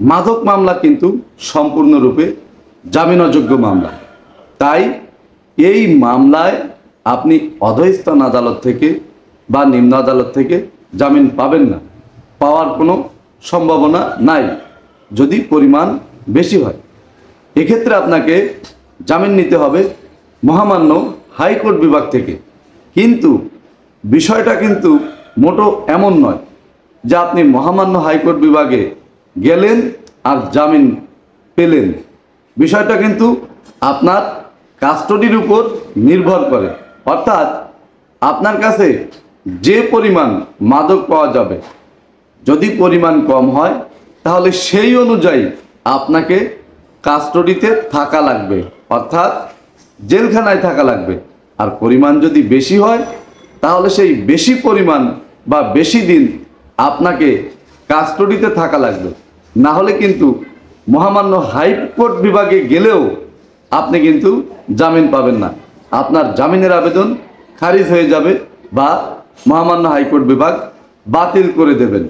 মাদক মামলা কিন্তু সম্পূর্ণরূপে জামিন অযোগ্য মামলা। তাই এই মামলায় আপনি অধস্তন আদালত থেকে বা নিম্ন আদালত থেকে জামিন পাবেন না, পাওয়ার কোনো সম্ভাবনা নাই যদি পরিমাণ বেশি হয়। এক্ষেত্রে আপনাকে জামিন নিতে হবে মহামান্য হাইকোর্ট বিভাগ থেকে। কিন্তু বিষয়টা কিন্তু মোটো এমন নয় যে আপনি মহামান্য হাইকোর্ট বিভাগে গেলেন আর জামিন পেলেন। বিষয়টা কিন্তু আপনার কাস্টডির উপর নির্ভর করে, অর্থাৎ আপনার কাছে যে পরিমাণ মাদক পাওয়া যাবে, যদি পরিমাণ কম হয় তাহলে সেই অনুযায়ী আপনাকে কাস্টডিতে থাকা লাগবে, অর্থাৎ জেলখানায় থাকা লাগবে। আর পরিমাণ যদি বেশি হয় তাহলে সেই বেশি পরিমাণ বা বেশি দিন আপনাকে কাস্টডিতে থাকা লাগবে। না হলে কিন্তু মহামান্য হাইকোর্ট বিভাগে গেলেও আপনি কিন্তু জামিন পাবেন না, আপনার জামিনের আবেদন খারিজ হয়ে যাবে বা মহামান্য হাইকোর্ট বিভাগ বাতিল করে দেবেন।